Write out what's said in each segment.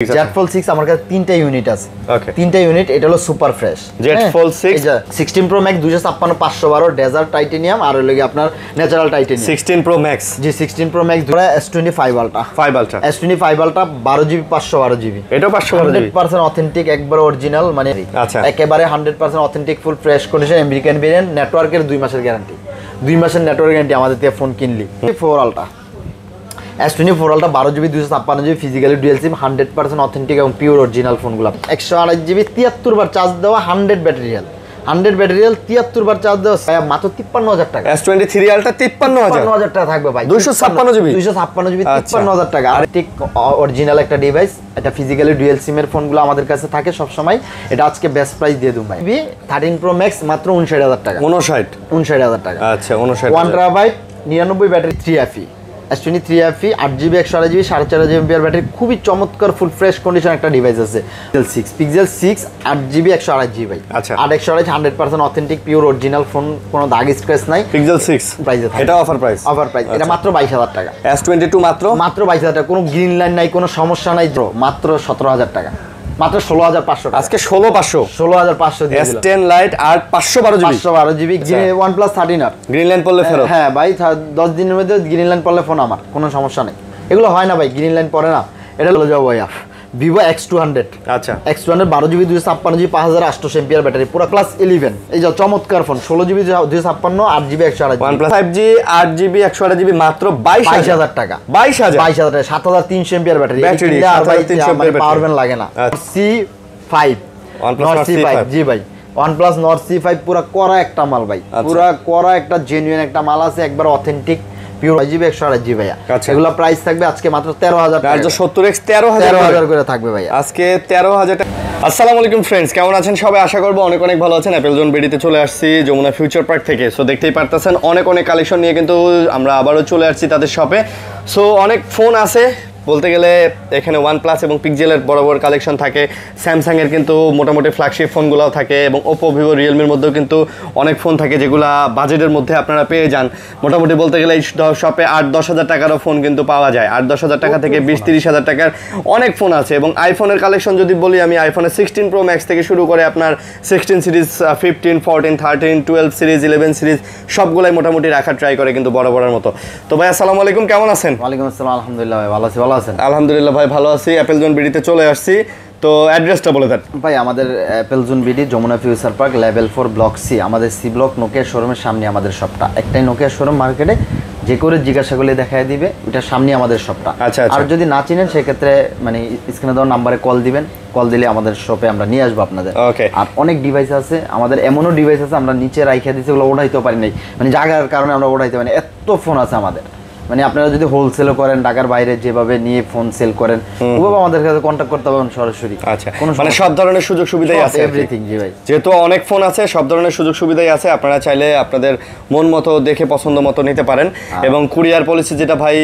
Jet fold 6 আমার কাছে তিনটা ইউনিট আছে। ওকে, তিনটা ইউনিট, এটা হলো super fresh Z fold 6 16 pro max 256 512 desert titanium আর হলো কি আপনার ন্যাচারাল টাইটেনিয়াম। 16 প্রো ম্যাক্স, জি 16 প্রো ম্যাক্স ধরে S25 ultra, S25 ultra 12GB 512GB, এটাও 512GB 100% অথেন্টিক, একবার অরিজিনাল, মানে আচ্ছা একেবারে 100% authentic full fresh condition, American variant, নেটওয়ার্কের 2 মাসের গ্যারান্টি, 2 মাসের নেটওয়ার্ক গ্যারান্টি আমাদের থেকে ফোন কিনলি। 4 ultra S24 ultra 12GB 256GB physically dual sim, 100% authentic এবং পিওর অরিজিনাল ফোনগুলো। 128GB 73 বার চার্জ দেওয়া, 100 ব্যাটারি হেলথ, 100 ব্যাটারি হেলথ, 73 বার চার্জ দেওয়া, মাত্র 53000 টাকা। S23 আলট্রা 53000 টাকা থাকবে ভাই, 256GB 53000 টাকা। আর ঠিক অরিজিনাল একটা ডিভাইস, এটা ফিজিক্যালি ডুয়াল সিমের ফোনগুলো আমাদের কাছে থাকে সব সময়। এটা আজকে বেস্ট প্রাইস দিয়ে দেব ভাই, 13 প্রো ম্যাক্স মাত্র 59000 টাকা। 59000 টাকা, আচ্ছা 59। 1 TB 99 battery 3FE S23 FE 8GB 128GB 4500 mAh battery, খুবই চমৎকার ফুল ফ্রেশ কন্ডিশন একটা ডিভাইস আছে। Pixel 6 8GB 128GB ভাই, আচ্ছা 8 100% অথেন্টিক পিওর অরিজিনাল ফোন, কোনো দাগ স্ক্র্যাচ নাই। Pixel 6 প্রাইসে থাকে, এটা অফার প্রাইস, এটা মাত্র 22000 টাকা। S22 মাত্র 22000 টাকা, কোনো গ্রিন লাইন নাই, কোনো সমস্যা নাই, মাত্র 17000 টাকা, মাত্র 16500 আজকে 16500 দিয়ে দিলাম। S10 লাইট আর 512GB OnePlus 13R green line পড়লে ফেরত। হ্যাঁ ভাই, 10 দিনের মধ্যে গ্রিন লাইন পড়লে ফোন আমার, কোনো সমস্যা নেই। এগুলো হয় না ভাই, গ্রিন লাইন পড়ে না। এটা হলো যাও ভাই Vivo X200, আচ্ছা X200 12GB 256GB 5800 mAh battery, পুরো ক্লাস 11। এই যে চমৎকার phone, 16GB 256 8GB 128GB OnePlus 5G 8GB 128GB মাত্র 22000 টাকা। 22000 টাকা, 7300 mAh ব্যাটারি, আর 7300 পাওয়ার ব্যাংক লাগে না। C5 OnePlus C5 জি ভাই, OnePlus Nord C5 পুরো করা একটা মাল ভাই, পুরো করা একটা জেনুইন একটা মাল আছে, একবার অথেন্টিক পিওর 5GB 128GB ভাইয়া। এগুলা প্রাইস থাকবে আজকে মাত্র 13000 টাকা। 70x 13000 করে থাকবে ভাইয়া আজকে 13000 টাকা। আসসালামু আলাইকুম ফ্রেন্ডস, কেমন আছেন সবাই? আশা করবো অনেক অনেক ভালো আছেন। অ্যাপল জোন বিডিতে চলে আসছি যমুনা ফিউচার পার্ক থেকে। সো দেখতেই পারতেছেন অনেক কালেকশন নিয়ে কিন্তু আমরা আবারও চলে আসছি তাদের শপে। সো অনেক ফোন আছে বলতে গেলে, এখানে OnePlus এবং পিক্সেলের বড় বড় কালেকশন থাকে, স্যামসাংয়ের কিন্তু মোটামুটি ফ্ল্যাগশিপ ফোনগুলোও থাকে, এবং ওপো ভিভো রিয়েলমির মধ্যেও কিন্তু অনেক ফোন থাকে যেগুলো বাজেটের মধ্যে আপনারা পেয়ে যান। মোটামুটি বলতে গেলে এই শপে 8-10 হাজার টাকারও ফোন কিন্তু পাওয়া যায়। 8-10 হাজার টাকা থেকে 20-30 হাজার টাকার অনেক ফোন আছে। এবং আইফোনের কালেকশন যদি বলি, আমি আইফোনের 16 প্রো ম্যাক্স থেকে শুরু করে আপনার 16 সিরিজ, 15, 14, 13, 12 সিরিজ, 11 সিরিজ সবগুলাই মোটামুটি রাখার ট্রাই করে কিন্তু বড় বড়ের মতো। তো ভাই আসসালামু আলাইকুম, কেমন আছেন? ওয়ালাইকুম আসসালাম, আলহামদুলিল্লাহ ভাই, ভালো আছি। ভালো আছেন? আলহামদুলিল্লাহ ভাই, ভালো আছি। অ্যাপল জোন বিডিতে চলে আসছি, তো অ্যাড্রেসটা বলে দেন ভাই। আমাদের Apple zone BD Jamuna future park level 4 block C, আমাদের সি ব্লক নোকিয়া শোরুমের সামনে আমাদের শপটা। একটাই নোকিয়া শোরুম মার্কেটে, যে করে জিজ্ঞাসা করলে দেখায় দিবে, ওটার সামনে আমাদের শপটা। আচ্ছা, আর যদি না চিনেন সেক্ষেত্রে মানে স্ক্রিনে দেওয়া নাম্বারে কল দিবেন, কল দিলে আমাদের শপে আমরা নিয়ে আসবো আপনাদের। ওকে। আর অনেক ডিভাইস আছে আমাদের, এমনও ডিভাইস আছে আমরা নিচে রাইখা দিচ্ছি, ওগুলো ওঠাইতে পারি নাই, মানে জায়গার কারণে আমরা ওঠাইতে পারি না, এত ফোন আছে আমাদের। মানে আপনারা যদি হোলসেলও করেন, ঢাকার বাইরে যেভাবে নিয়ে ফোন সেল করেন, ওভাবে আমাদের কাছে কন্ট্যাক্ট করতে পারবেন সরাসরি। আচ্ছা, মানে সব ধরনের সুযোগ সুবিধাই আছে, এভরিথিং। জি ভাই, যেহেতু অনেক ফোন আছে, সব ধরনের সুযোগ সুবিধাই আছে। আপনারা চাইলে আপনাদের মন মতো দেখে পছন্দ মতো নিতে পারেন। এবং কুরিয়ার পলিসি যেটা ভাই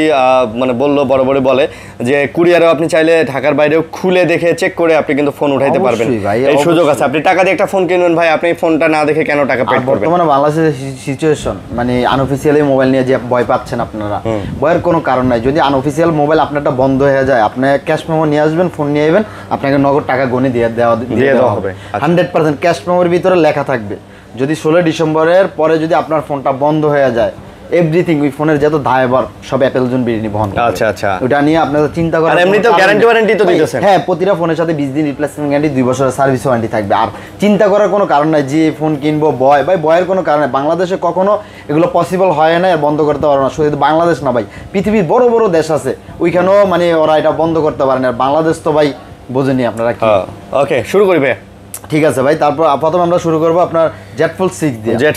মানে বললো, বরাবরই বলে যে কুরিয়ারও আপনি চাইলে ঢাকার বাইরেও খুলে দেখে চেক করে আপনি কিন্তু ফোন উঠাইতে পারবেন, এই সুযোগ আছে। আপনি টাকা দিয়ে একটা ফোন কিনবেন ভাই, আপনি ফোনটা না দেখে কেন টাকা পে করবেন? বর্তমানে বাংলাদেশের সিচুয়েশন, মানে আনঅফিসিয়ালি মোবাইল নিয়ে যে ভয় পাচ্ছেন আপনারা, ভয়ের কোনো কারণ নাই। যদি আনঅফিসিয়াল মোবাইল আপনারটা বন্ধ হয়ে যায়, আপনি ক্যাশ মেমো নিয়ে আসবেন, ফোন নিয়ে আসবেন, আপনাকে নগদ টাকা গণে দিয়ে দেওয়া হবে। 100% ক্যাশ মেমোর ভিতরে লেখা থাকবে, যদি 16 ডিসেম্বরের পরে যদি আপনার ফোনটা বন্ধ হয়ে যায়, এভরিথিং ওই ফোনের যত দায়ভার সব অ্যাপল জোন বিডি বহন করবে। আচ্ছা আচ্ছা, ওটা নিয়ে আপনারা চিন্তা করেন। আর এমনিতেও গ্যারান্টি ওয়ারেন্টি তো দিতেছেন? হ্যাঁ, প্রতিটা ফোনের সাথে 20 দিন রিপ্লেসমেন্ট গ্যারান্টি, 2 বছরের সার্ভিস ওয়ারেন্টি থাকবে। আর চিন্তা করার কোনো কারণ নাই যে ফোন কিনবো ভয়ের কোনো কারণ নাই। বাংলাদেশে কখনো এগুলো পসিবল হয় না, বন্ধ করতে পারবে না। শুধু বাংলাদেশ না ভাই, পৃথিবীর বড় বড় দেশ আছে, ওইখানেও মানে ওরা এটা বন্ধ করতে পারে না। বাংলাদেশ তো ভাই বোঝেনি আপনারা কি। ওকে, শুরু করি ভাই। ঠিক আছে ভাই, তারপর আপাতত আমরা শুরু করবো আপনার জেট ফোল্ড 6 দিয়ে। জেট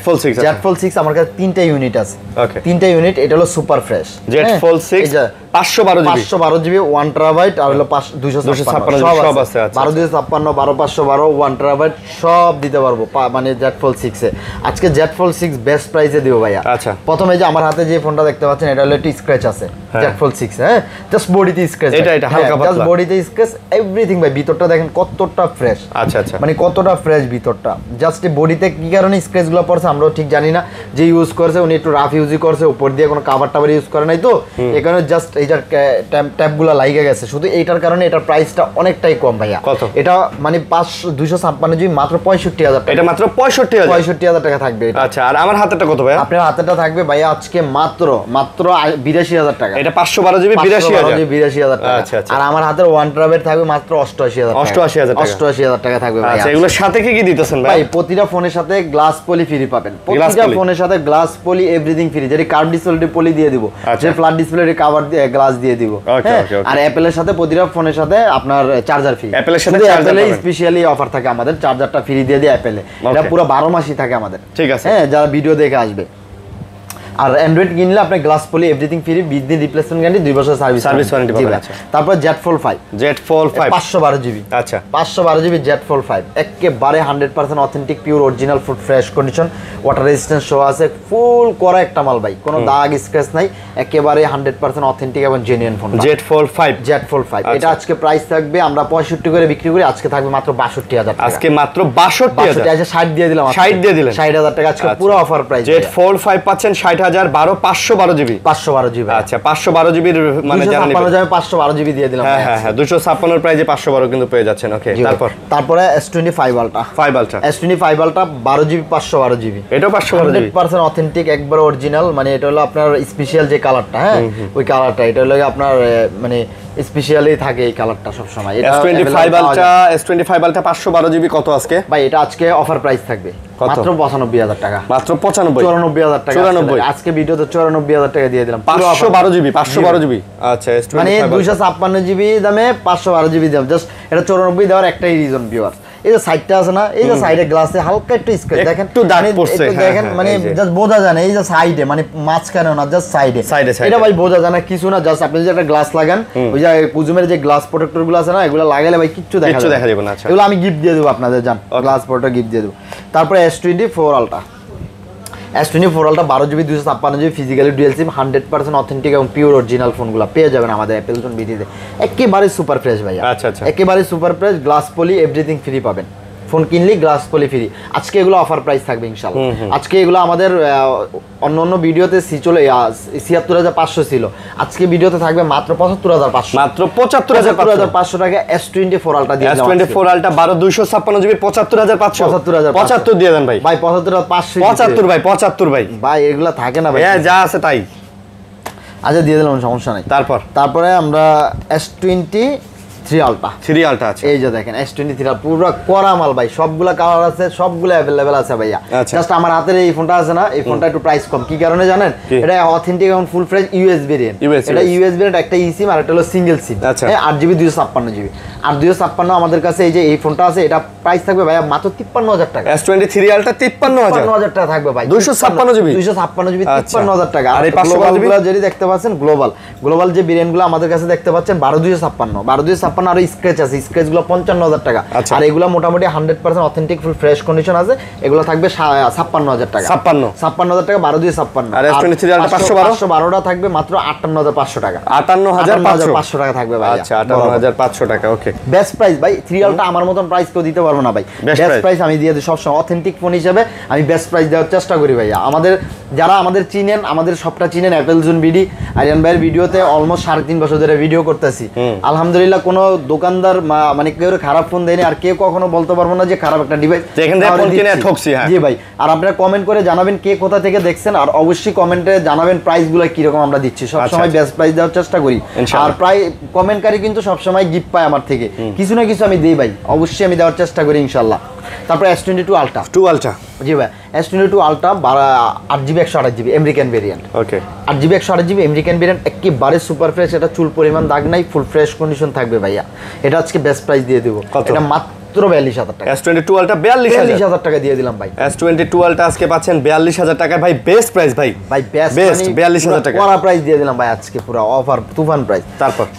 ফোল্ড 6 আমার কাছে তিনটা ইউনিট আছে। ওকে, তিনটা ইউনিট, এটা হলো super fresh Z fold 6 512GB 1 TB আর হলো 256 সব আছে। 12256 12512 1 TB সব দিতে পারবো, মানে জেট ফোল্ড 6 এ। আজকে জেট ফোল্ড 6 বেস্ট প্রাইসে দিব ভাইয়া। আচ্ছা, প্রথমে যে আমার হাতে যে ফোনটা দেখতে পাচ্ছেন, এটা হলো একটু স্ক্র্যাচ আছে জেট ফোল্ড 6 এ। হ্যাঁ, জাস্ট বডিতে স্ক্র্যাচ, এটা হালকা পাতলা, জাস্ট বডিতে স্ক্র্যাচ, এভরিথিং ভাই। ভিতরটা দেখেন কতটা ফ্রেশ। আচ্ছা আচ্ছা, মানে কতটা ফ্রেশ ভিতরটা, জাস্ট বডিতে কি কারণে স্ক্র্যাচগুলো পড়ছে আমরাও ঠিক জানি না। যে ইউজ করছে উনি একটু রাফ ইউজই করছে, উপর দিয়ে কোনো কাভার টাভার ইউজ করে নাই, তো এই কারণে জাস্ট এইটার ট্যাপগুলো লাইগে গেছে। শুধু এইটার কারণে এটার প্রাইসটা অনেকটাই কম ভাইয়া। কত? এটা মানে 256 জিবি মাত্র 65,000 টাকা। এটা মাত্র 65,000 65,000 টাকা থাকবে এটা। আচ্ছা, আর আমার হাতেরটা কত ভাইয়া? আপনার হাতেটা থাকবে ভাইয়া আজকে মাত্র 82,000 টাকা। এটা 512 জিবি 82,000 টাকা। আচ্ছা আচ্ছা। আর আমার হাতের 1 টেরাবাইট থাকবে মাত্র 88,000 টাকা। 88,000 টাকা। 88,000 টাকা থাকবে ভাই। আচ্ছা, এগুলোর সাথে কি কি দিতেছেন ভাই? ভাই প্রতিটা ফোনের সাথে গ্লাস পলি ফ্রি পাবেন। প্রতিটা পলি? ফোনের সাথে গ্লাস পলি এভরিথিং ফ্রি। যেটা কার্ভ ডিসপ্লে পলি দিয়ে দিব, আচ্ছা। যে ফ্ল্যাট ডিসপ্লে কভার দিয়ে গ্লাস দিয়ে দিব। ওকে, হ্যাঁ? ওকে, ওকে। আর অ্যাপেলের সাথে প্রতিটা ফোনের সাথে আপনার চার্জার ফ্রি। অ্যাপেলের সাথে শুধু চার্জার অ্যাপেলে পাবেন। স্পেশালি অফার থাকে আমাদের, চার্জারটা ফ্রি দিয়ে দিয়ে অ্যাপেলে। এটা ওকে। পুরো 12 মাসই থাকে আমাদের। ঠিক আছে। হ্যাঁ, যারা ভিডিও দেখে আসবে। আর অ্যান্ড্রয়েড কিনলে আপনি গ্লাস পলি এভরিথিং ফ্রি, 20 দিন রিপ্লেসমেন্ট গ্যারান্টি, 2 বছর সার্ভিস ওয়ারেন্টি পাবেন। আচ্ছা। তারপর Z fold 5, Z fold 5 512 GB. আচ্ছা। 512 জিবি জেড ফোল্ড 5 একেবারে 100% authentic pure original food fresh condition, water resistance show আছে, ফুল করা একটা মাল ভাই, কোনো দাগ স্ক্র্যাচ নাই, একেবারে 100% অথেন্টিক এবং genuine phone. Z fold 5 Z fold 5 এটা আজকে প্রাইস থাকবে, আমরা 65 করে বিক্রি করি, আজকে থাকবে মাত্র 62,000 টাকা। আজকে মাত্র 62,000। আজকে 60 দিয়ে দিলাম। 60 দিয়ে দিলেন। 60,000 টাকা আজকে পুরো অফার প্রাইস। জেড ফোল্ড 5 পাচ্ছেন 60,000, 512 জিবি। 512 জিবি। আচ্ছা, 512 জিবির মানে যারা নেবেন 512 জিবি দিয়ে দিলাম। হ্যাঁ হ্যাঁ হ্যাঁ, 256 এর প্রাইসে 512 কিন্তু পেয়ে যাচ্ছেন। ওকে, তারপরে S25 ultra. 5 ultra. S25 ultra 12 GB 512 GB. এটাও 512 জিবি। 100% অথেন্টিক, একবার অরিজিনাল, মানে এটা হলো আপনার স্পেশাল যে কালারটা, হ্যাঁ ওই কালারটা, এটা হলো আপনার মানে স্পেশালি থাকে এই কালারটা সব সময়। এটা S25 ultra, S25 ultra 512 GB কত আজকে ভাই? এটা আজকে অফার প্রাইস থাকবে মাত্র 95,000 টাকা। মাত্র 95, 94,000 টাকা। 94 আজকে ভিডিওতে 94,000 টাকা দিয়ে দিলাম। 512 জিবি, 512 জিবি। আচ্ছা, মানে 256 জিবি দামে 512 জিবি দাম, জাস্ট এটা 94 দেওয়ার একটাই রিজন ভিউয়ার। এই যে সাইডটা আছে না, এই যে সাইডে গ্লাসে হালকা একটু স্ক্র্যাচ দেখেন, একটু দাগ পড়ছে। দেখেন মানে জাস্ট বোঝা যায় না, এই যে সাইডে মানে মাঝখানে না, জাস্ট সাইডে। এটা ভাই বোঝা যায় না কিছু না, জাস্ট আপনি যদি একটা গ্লাস লাগান, ওই যে কুজুমের যে গ্লাস প্রোটেক্টর গুলো আছে না, এগুলো লাগালে ভাই কিচ্ছু দেখা যাবে না। আচ্ছা, এগুলো আমি গিফট দিয়ে দেবো আপনাদের, জান গ্লাস প্রোটেক্টর গিফট দিয়ে দেবো। তারপরে S24 ultra. S24 ultra 12 GB 256 GB physically dual sim, 100% authentic এবং পিওর অরিজিনাল ফোনগুলো পেয়ে যাবেন আমাদের অ্যাপেল জোন বিডিতে। একেবারে সুপার ফ্রেশ ভাইয়া। আচ্ছা আচ্ছা, একেবারে super fresh, glass poly everything free পাবেন। ফোন কিনলে গ্লাস পলি ফ্রি। আজকে এগুলো অফার প্রাইস থাকবে ইনশাআল্লাহ। আজকে এগুলো আমাদের অন্য ভিডিওতে 76,500 ছিল, আজকে ভিডিওতে থাকবে মাত্র 75,500। মাত্র 75,500 টাকা S24 আলট্রা দিয়ে দিলাম। S24 ultra 12 256 GB 75,500। 75 দিয়ে দেন ভাই। ভাই 75,500। 75 ভাই, 75 ভাই। ভাই এগুলা থাকে না ভাই, হ্যাঁ যা আছে তাই। আচ্ছা দিয়ে দিলাম, সমস্যা নাই। তারপরে আমরা S23 আলট্রা। 3 আলট্রা আছে। এই যে দেখেন S23 পুরো করা মাল ভাই, সবগুলা কালার আছে, সবগুলো अवेलेबल আছে ভাইয়া। জাস্ট আমার হাতের এই ফোনটা আছে না, এই ফোনটা একটু প্রাইস কম। কি কারণে জানেন? এটা অথেন্টিক এবং ফুল ফ্রেশ ইউএস ভেরিয়েন্ট। এটা ইউএস ভেরিয়েন্ট, একটা ইসিম আর একটা হলো সিঙ্গেল সিম। 8GB 256 GB. আর 256 আমাদের কাছে এই যে এই ফোনটা আছে, এটা প্রাইস থাকবে ভাইয়া মাত্র 53,000 টাকা। S23 আলট্রা 53,000 টাকা থাকবে ভাই। 256 জিবি 53,000 টাকা। আর এই 512 জিবি যেটা দেখতে পাচ্ছেন গ্লোবাল যে ভেরিয়েন্টগুলো আমাদের কাছে দেখতে পাচ্ছেন 12,256 আর স্ক্র্যাচ আছে, স্ক্র্যাচ গুলো 55,000 টাকা। আর এগুলো মোটামুটি 100% অথেন্টিক ফুল ফ্রেশ কন্ডিশন আছে, এগুলো থাকবে 56,000 টাকা। 56,000 টাকা 12,256। আর S23 আলট্রা 512টা থাকবে মাত্র 58,500 টাকা। 58,500 টাকা থাকবে ভাই। আচ্ছা, 58,500 টাকা। ওকে, বেস্ট প্রাইস ভাই। 3 আলট্রা আমার মতন প্রাইস কেউ দিতে পারবো না ভাই। বেস্ট প্রাইস আমি দিয়ে দিই সবসময়, অথেন্টিক ফোন হিসেবে আমি বেস্ট প্রাইস দেওয়ার চেষ্টা করি ভাইয়া। যারা আমাদের চিনেন, আমাদের সবটা চিনেন, অ্যাপেল জোন বিডি আরিয়ান ভাইয়ের ভিডিওতে অলমোস্ট 3.5 বছর ধরে ভিডিও করতেছি। আলহামদুলিল্লাহ কোনো দোকানদার মানে কেউ খারাপ ফোন দেয়নি, আর কেউ কখনো বলতে পারবো না যে খারাপ একটা ডিভাইস ঠকছি। জি ভাই। আর আপনারা কমেন্ট করে জানাবেন কে কোথা থেকে দেখছেন, আর অবশ্যই কমেন্টে জানাবেন প্রাইসগুলো কিরকম আমরা দিচ্ছি। সবসময় বেস্ট প্রাইস দেওয়ার চেষ্টা করি, আর প্রায় কমেন্টকারী কিন্তু সবসময় গিফট পায় আমার থেকে, কিছু না কিছু আমি দিই ভাই, অবশ্যই আমি দেওয়ার চেষ্টা করি ইনশাল্লাহ। তারপর S22 আলট্রা। জি ভাই, S22 ultra 8GB 128GB American variant. Okay, 8GB 128GB American variant, একেবারে সুপার ফ্রেশ, এটা চুল পরিমাণ দাগ নাই, ফুল ফ্রেশ কন্ডিশন থাকবে ভাইয়া। এটা আজকে বেস্ট প্রাইস দিয়ে দেবো, এটা মাত্র 42,000 টাকা। S22 আলট্রা 42,000 টাকা দিয়ে দিলাম ভাই। S22 আলট্রা আজকে পাচ্ছেন 42,000 টাকা ভাই। বেস্ট প্রাইস ভাই, বেস্ট 42,000 টাকা করা প্রাইস দিয়ে দিলাম ভাই আজকে, পুরো অফার তুফান প্রাইস।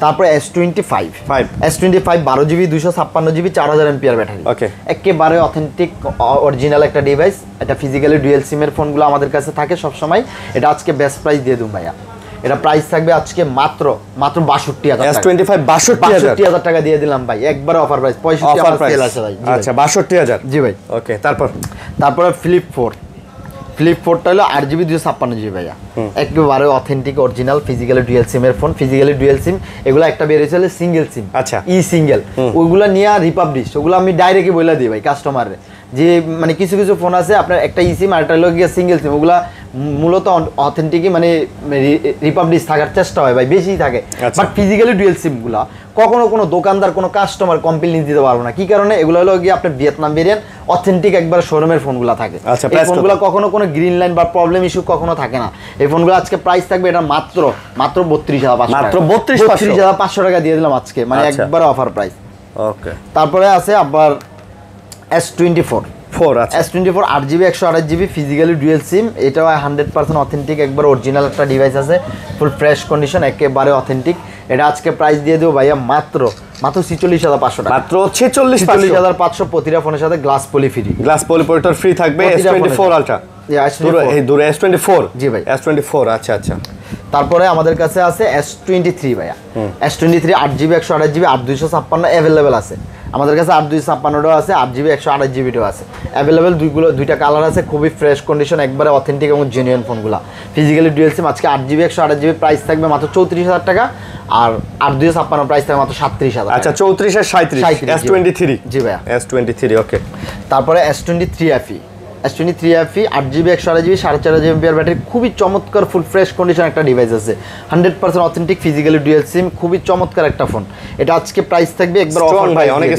তারপর S25 12GB 256GB 4000 mAh battery. Okay, একেবারে অথেন্টিক অরিজিনাল একটা ডিভাইস। এটা ফিজিক্যালি ডুয়াল সিমের ফোনগুলো আমাদের কাছে থাকে সব সময়। এটা আজকে বেস্ট প্রাইস দিয়ে দিই ভাইয়া। এটা প্রাইস থাকবে আজকে মাত্র 62,000 টাকা। S25 62,000 টাকা দিয়ে দিলাম ভাই, একবারে অফার প্রাইস। 65 আমার সেল আছে ভাই। আচ্ছা 62,000। জি ভাই। ওকে, তারপরে ফ্লিপ 4টা হলো 8GB 256GB ভাইয়া, একেবারে অথেন্টিক অরিজিনাল ফিজিক্যালি ডুয়াল সিম এর ফোন। ফিজিক্যালি ডুয়াল সিম এগুলো একটা বেরিয়েছে হলে সিঙ্গেল সিম, আচ্ছা সিঙ্গেল, ওইগুলা নিয়ে রিপাবলিশ, ওগুলো আমি ডাইরেক্টলি বলে দিই ভাই কাস্টমারে, যে মানে কিছু কিছু ফোন আছে আপনার একটা সিম আর একটা হলো গিয়ে সিঙ্গেল সিম, ওগুলা মূলত অথেন্টিকই মানে রিপাবলিশ থাকার চেষ্টা হয় ভাই, বেশি থাকে। বাট ফিজিক্যালি ডুয়াল সিমগুলা কখনো কোনো দোকানদার কোনো কাস্টমার কমপ্লেইন দিতে পারবো না। কি কারণে? এগুলো হলো গিয়ে আপনার ভিয়েতনাম ভেরিয়েন্ট অথেন্টিক একবার শোরুমের ফোনগুলো থাকে। এই ফোনগুলো কখনো কোনো গ্রিন লাইন বা প্রবলেম ইস্যু কখনো থাকে না। এই ফোনগুলো আজকে প্রাইস থাকবে এটা মাত্র 32,500 মাত্র 32,500 টাকা দিয়ে দিলাম আজকে, মানে একবার অফার প্রাইস। ওকে, তারপরে আছে আবার S24 S24 8GB 128GB physically dual সিম, এটাও 100% অথেন্টিক একবার অরিজিনাল একটা ডিভাইস আছে, ফুল ফ্রেশ কন্ডিশন, একেবারে অথেন্টিক। এটা আজকে প্রাইস দিয়ে দেবো ভাইয়া মাত্র 46,500 টাকা। মাত্র 46,500। প্রতিটা ফোনের সাথে glass poly free, glass poly protector free থাকবে। S24 আলট্রা, এই দূরে S24। জি ভাই, S24। আচ্ছা আচ্ছা। তারপরে আমাদের কাছে আছে S23 ভাইয়া, S23 8GB 128GB 8256 অ্যাভেলেবেল আছে আমাদের কাছে। 8256টাও আছে, 8GB 128GBটাও আছে অ্যাভেলেবেল। দুইটা কালার আছে, খুবই ফ্রেশ কন্ডিশন, একবারে অথেন্টিক এবং জেনুইন ফোনগুলো। ফিজিক্যালি ডুয়াল সিম আজকে 8GB 128GB প্রাইস থাকবে মাত্র 34,000 টাকা, আর 8256 প্রাইস থাকবে মাত্র 37,000। আচ্ছা 34 আর 37 S23। জি ভাইয়া, S23। ওকে, তারপরে S23 FE 8GB 128GB 4.5 MPR battery, খুবই চমৎকার ফুল ফ্রেশ কন্ডিশন একটা ডিভাইস আছে, 100% অথেন্টিক ফিজিক্যালি ডুয়াল সিম, খুবই চমৎকার একটা ফোন। এটা আজকে প্রাইস থাকবে একবার অফার ভাই, অনেক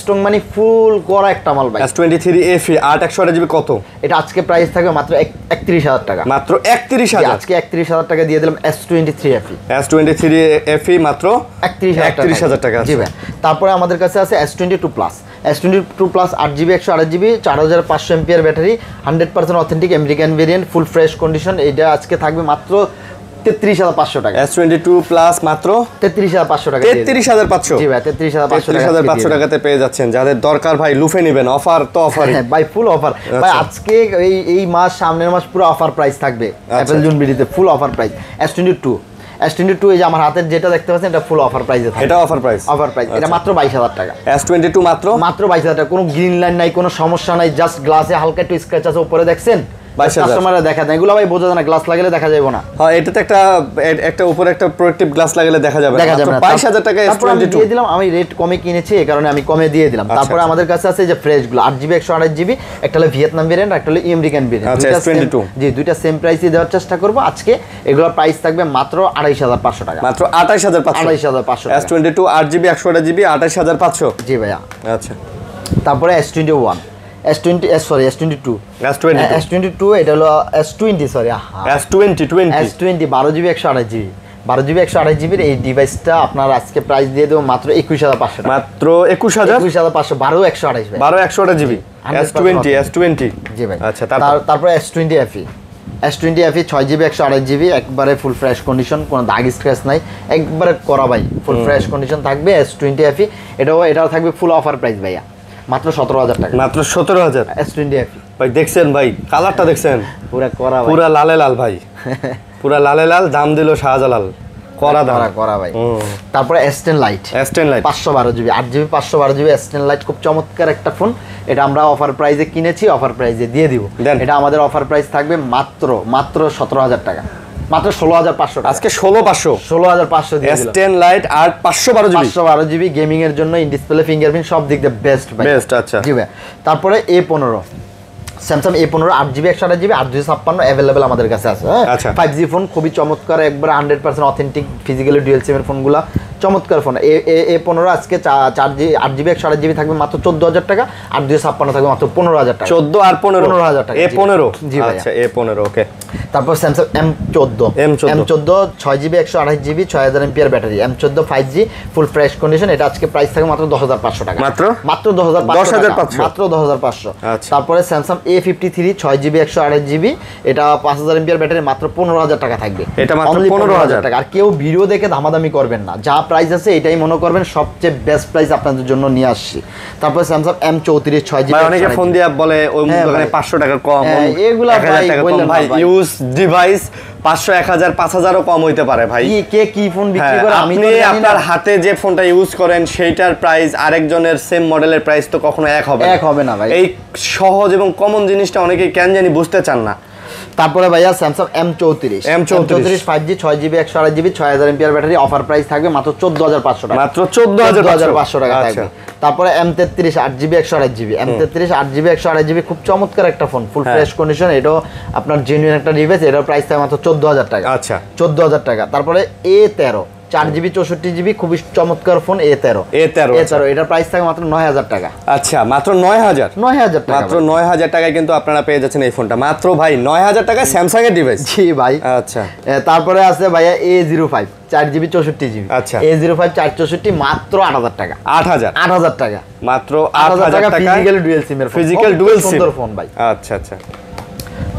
স্ট্রং মানে ফুল করা একটা মাল ভাই। S23 FE 8/128GB কত? এটা আজকে প্রাইস থাকবে মাত্র 31,000 টাকা। মাত্র 31,000? আজকে 31,000 টাকা দিয়ে দিলাম S23 FE। S23 FE মাত্র 31,000 টাকা। জি ভাই। তারপরে আমাদের কাছে আছে S22 Plus 8GB 128GB 4,500 MPR battery, 100% authentic American variant, full fresh condition. এটা আজকে থাকবে মাত্র 33,500 টাকা। S22 Plus মাত্র 33,500 টাকা। 33,500? জি ভাই, 33,500 টাকাতে পেয়ে যাচ্ছেন। যাদের দরকার ভাই লুফে নেবেন, অফার তো অফার ভাই, ফুল অফার ভাই। আজকে এই মাস, সামনের মাস পুরো অফার প্রাইস থাকবে অ্যাপল জুন বিডিতে, ফুল অফার প্রাইস। S22 এই যে আমার হাতের যেটা দেখতে পাচ্ছেন, এটা ফুল অফার প্রাইসে থাকে। এটা অফার প্রাইস? এটা মাত্র 22,000 টাকা। S22 মাত্র 22,000 টাকা, কোনো গ্রিন লাইন নাই, কোনো সমস্যা নাই, জাস্ট গ্লাসে হালকা একটু স্ক্র্যাচ আছে উপরে, দেখছেন? কাস্টমাররা দেখা যায়, এগুলো ভাই বোঝা যায় না, গ্লাস লাগালে দেখা যাবে না। হ্যাঁ, এটাতে একটা উপরে একটা প্রোটেক্টিভ গ্লাস লাগালে দেখা যাবে না। 22,000 টাকা S22 দিয়ে দিলাম। আমি রেট কমে কিনেছি, এই কারণে আমি কমে দিয়ে দিলাম। তারপরে আমাদের কাছে আছে যে ফ্রেশ গুলো 8GB 128GB, একটা হলো ভিয়েতনাম ভেরিয়েন্ট, একটা হলো আমেরিকান ভেরিয়েন্ট। জি, দুইটা সেম প্রাইসে দেওয়ার চেষ্টা করব আজকে। এগুলোর প্রাইস থাকবে মাত্র 28,500 টাকা। মাত্র 28,500? S22 8GB 128GB 28,500? জি ভাইয়া। আচ্ছা, তারপরে S22 এটা হলো S20 12GB 128GB 128GB এই ডিভাইসটা আপনার আজকে প্রাইস দিয়ে দেবো মাত্র 21,500 টাকা। মাত্র 21,500? 12/128 ভাই, 12/128GB S20। জি ভাই। আচ্ছা, তারপর S20 FE 6GB 128GB, একবারে ফুল ফ্রেশ কন্ডিশন, কোনো দাগ স্ক্র্যাচ নাই, একবারে করা ভাই, ফুল ফ্রেশ কন্ডিশন থাকবে S20 FE। এটাও থাকবে ফুল অফার প্রাইস ভাইয়া, মাত্র 17,000 টাকা। মাত্র 17,000? S20 FE ভাই দেখছেন ভাই, কালারটা দেখছেন, পুরা করা ভাই, পুরা লালে লাল ভাই, পুরা লালে লাল, দাম দিল শাহজালাল, করা ভাই। তারপরে S10 Lite 512GB 8GB 512GB S10 Lite, খুব চমৎকার একটা ফোন। এটা আমরা অফার প্রাইসে কিনেছি, অফার প্রাইসে দিয়ে দিব। এটা আমাদের অফার প্রাইস থাকবে মাত্র 17,000 টাকা, মাত্র 16,500 টাকা। আজকে 16,500 দিয়ে দিলাম। S10 Lite আর 512GB গেমিং এর জন্য, ইন ডিসপ্লে, ফিঙ্গারপ্রিন্ট সব দিক দিয়ে বেস্ট ভাই, বেস্ট। আচ্ছা, জি ভাই। তারপরে A15 Samsung A15 8GB 128GB 8/256 available আমাদের কাছে আছে। আচ্ছা, 5G ফোন, খুবই চমৎকার, একবার 100% অথেন্টিক ফিজিক্যালি ডুয়াল সিমের ফোনগুলো, চমৎকার ফোন। A15 আজকে 8GB 128GB থাকবে মাত্র 14,000 টাকা, 8/256 থাকবে মাত্র 15,000 টাকা। 14 আর 15,000 টাকা। A15? জি ভাই। আচ্ছা, A15। ওকে। তারপর Samsung M14 6GB 128GB 6000 MPR battery, M14 5G full fresh condition. এটা আজকে প্রাইস থাকবে মাত্র 10,500 টাকা। মাত্র 10,500? মাত্র 10,500। তারপরে স্যামসাং A53 6GB 128GB, এটা 5000 এমপিআর ব্যাটারি, মাত্র 15,000 টাকা থাকবে। এটা মাত্র 15,000 টাকা। আর কেউ ভিডিও দেখে দামাদামি করবেন না, যা প্রাইস আছে এটাই মনে করবেন সবচেয়ে বেস্ট প্রাইস আপনাদের জন্য নিয়ে আসছি। তারপর স্যামসাং M34 6GB, অনেকে ফোন দিয়ে বলে ওই দোকানে 500 টাকা কম, এগুলা ভাই ইউজ ডিভাইস 500 1000 5000ও কম হইতে পারে ভাই। কে কি ফোন বিক্রি করে আমি আপনি আপনার হাতে যে ফোনটা ইউজ করেন সেইটার প্রাইস আরেকজনের সেম মডেলের প্রাইস তো কখনো এক হবে না ভাই। এই সহজ এবং কমন জিনিসটা অনেকেই কেন জানি বুঝতে চান না। তারপরে ভাইয়া Samsung M34 5G 6GB 128GB 6000 MPR battery, offer price থাকবে মাত্র 14500 টাকা, মাত্র 14500 টাকা থাকবে। তারপরে M33 8GB 128GB, M33 8GB 128GB খুব চমৎকার একটা ফোন, ফুল ফ্রেশ কন্ডিশন, এটাও আপনার জেনুইন একটা ডিভাইস, এটার প্রাইস থাকবে মাত্র 14000 টাকা। আচ্ছা 14000 টাকা। তারপরে A13 4GB 64GB খুবই চমৎকার ফোন, A13 এটার প্রাইস থাকে মাত্র 9000 টাকা। আচ্ছা মাত্র 9000 টাকা, মাত্র 9000 টাকায় কিন্তু আপনারা পেয়ে যাচ্ছেন এই ফোনটা, মাত্র ভাই 9000 টাকায় স্যামসাং এর ডিভাইস। জি ভাই। আচ্ছা তারপরে আছে ভাইয়া A05 4GB 64GB, আচ্ছা A05 464 মাত্র 8000 টাকা। 8000 টাকা, মাত্র 8000 টাকা ফিজিক্যাল ডুয়াল সিম এর ফোন, ফিজিক্যাল ডুয়াল সিম সুন্দর ফোন ভাই। আচ্ছা আচ্ছা।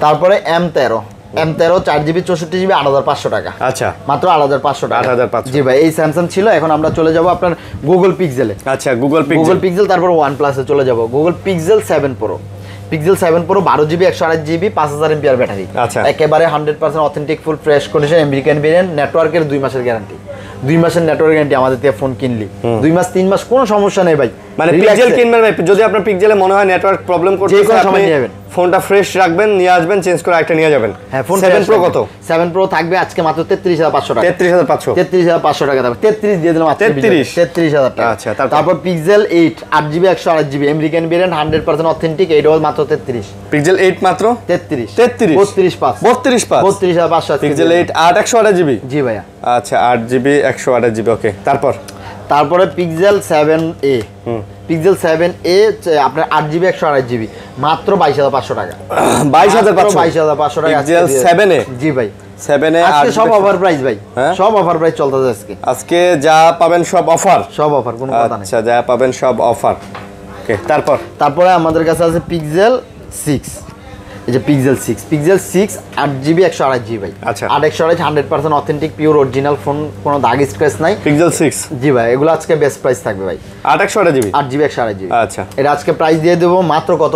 তারপরে M13 4GB 64GB 8500 টাকা। আচ্ছা মাত্র 8500 টাকা। 8500। জি ভাই, এই স্যামসাং ছিল। এখন আমরা চলে যাব আপনার গুগল পিক্সেলে। আচ্ছা গুগল পিক্সেল, তারপর OnePlus এ চলে যাব। Google pixel 7 Pro, pixel 7 Pro 12GB 128GB 5000 MPR battery, আচ্ছা একেবারে 100% authentic full fresh condition, American variant, নেটওয়ার্কের 2 মাসের গ্যারান্টি। 2 মাসের নেটওয়ার্ক গ্যারান্টি আমাদের থেকে ফোন কিনলি 2 মাস 3 মাস কোনো সমস্যা নেই ভাই। মানে পিক্সেল কিনবেন ভাই, যদি আপনার পিক্সেলে মনে হয় নেটওয়ার্ক প্রবলেম করছে আপনি ফোনটা ফ্রেশ রাখবেন, নিয়ে আসবেন, চেঞ্জ করে একটা নিয়ে যাবেন। হ্যাঁ, ফোন 7 Pro কত? 7 Pro থাকবে আজকে মাত্র 33500 টাকা। 33500 টাকা দাম, 33 দিয়ে দিলাম আজকে। 33000 টাকা। আচ্ছা। তারপর pixel 8 8GB 128GB American variant 100% authentic, এইটাও মাত্র 33। পিক্সেল 8 মাত্র 33 32500 32500 পিক্সেল 8 8 128GB। জি ভাইয়া। আচ্ছা 8GB 128GB ওকে। তারপরে পিক্সেল 7a, পিক্সেল 7a আপনার 8GB 128GB মাত্র 22500 টাকা। 22500 টাকা পিক্সেল 7a। জি ভাই, 7a আজকে সব অফার প্রাইস ভাই, সব অফার প্রাইস চলতেছে আজকে যা পাবেন সব অফার, কোনো কথা নেই। আচ্ছা যা পাবেন সব অফার ওকে। তারপরে আমাদের কাছে আছে পিক্সেল 6, এই যে পিক্সেল 6 8GB 128GB ভাই। আচ্ছা 8 128 100% অথেন্টিক পিওর অরিজিনাল ফোন, কোনো দাগ স্ক্র্যাচ নাই। পিক্সেল 6 জি ভাই, এগুলো আজকে বেস্ট প্রাইস থাকবে ভাই। 8 128GB 8GB 128GB। আচ্ছা এটা আজকে প্রাইস দিয়ে দেবো মাত্র কত?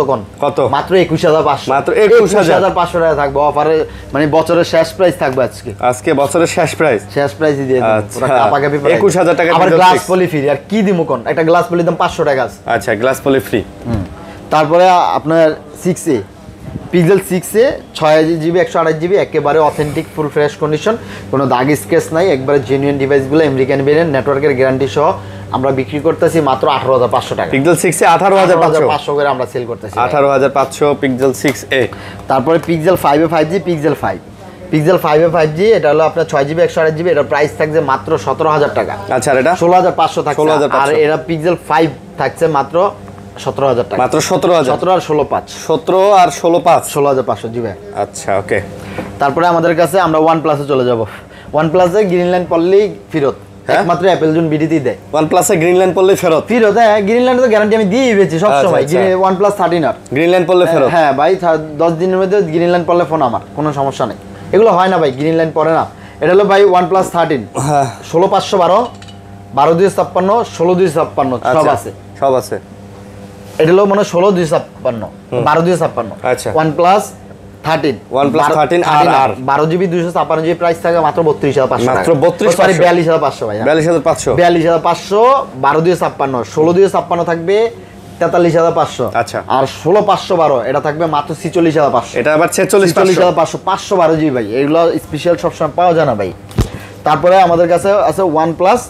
মাত্র 21500। মাত্র 21500 টাকা থাকবে অফারে, মানে বছরের শেষ প্রাইস থাকবে আজকে বছরের শেষ প্রাইস দিয়ে দেব। পুরো কাপাকাপি প্রাইস, 21000 টাকা। আবার গ্লাস পলি ফ্রি, আর কি দিমু কোন? একটা গ্লাস পলির দাম 500 টাকা আছে। আচ্ছা গ্লাস পলি ফ্রি। তারপরে আপনার 6a, pixel 6a 6GB 128GB একেবারে অথেন্টিক ফুল ফ্রেশ কন্ডিশন, কোনো দাগ স্ক্র্যাচ নাই, একবারে জেনুইন ডিভাইসগুলো, আমেরিকান ভেরিয়েন্ট, নেটওয়ার্কের গ্যারান্টি সহ আমরা বিক্রি করতেছি মাত্র 18500 টাকা। পিক্সেল 6a 18500 করে আমরা সেল করতেছি, 18500 পিক্সেল 6a। তারপরে pixel 5a 5G, pixel 5a 5G এটা হলো আপনার 6GB 128GB, এটার প্রাইস থাকছে মাত্র 17000 টাকা। আচ্ছা, আর এটা 16500 থাকছে। আর এটা পিক্সেল 5 থাকছে মাত্র 17000 টাকা। মাত্র 17000। 17 আর 16 17 আর 16 16500। জি ভাই। আচ্ছা ওকে। তারপরে আমাদের কাছে আমরা OnePlus এ চলে যাব। OnePlus এ গ্রিন লাইন পড়লেই ফেরত, একমাত্র অ্যাপল জোন বিডিতেই দেয়। OnePlus এ গ্রিন লাইন পড়লে ফেরত। হ্যাঁ, গ্রিন লাইনের তো গ্যারান্টি আমি দিয়েই পেয়েছি সব সময়। OnePlus 13 আর গ্রিন লাইন পড়লে ফেরত। হ্যাঁ ভাই, 10 দিনের মধ্যে গ্রিন লাইন পড়লে ফোন আমার, কোনো সমস্যা নেই। এগুলো হয় না ভাই, গ্রিন লাইন পড়ে না। এটা হলো ভাই OnePlus 13 16512 12256 16256 সব আছে। এটা হলো মানে 16256 12256। আচ্ছা OnePlus 13 আর 12GB 256GB প্রাইস থাকে মাত্র 32500 টাকা। মাত্র 42500 ভাই। 42500 42556 16256 থাকবে 43500। আচ্ছা, আর 16512 এটা থাকবে মাত্র 46500। এটা আবার 46500 512GB ভাই, এগুলো স্পেশাল সবসময় পাওয়া যায় না ভাই। তারপরে আমাদের কাছে আছে OnePlus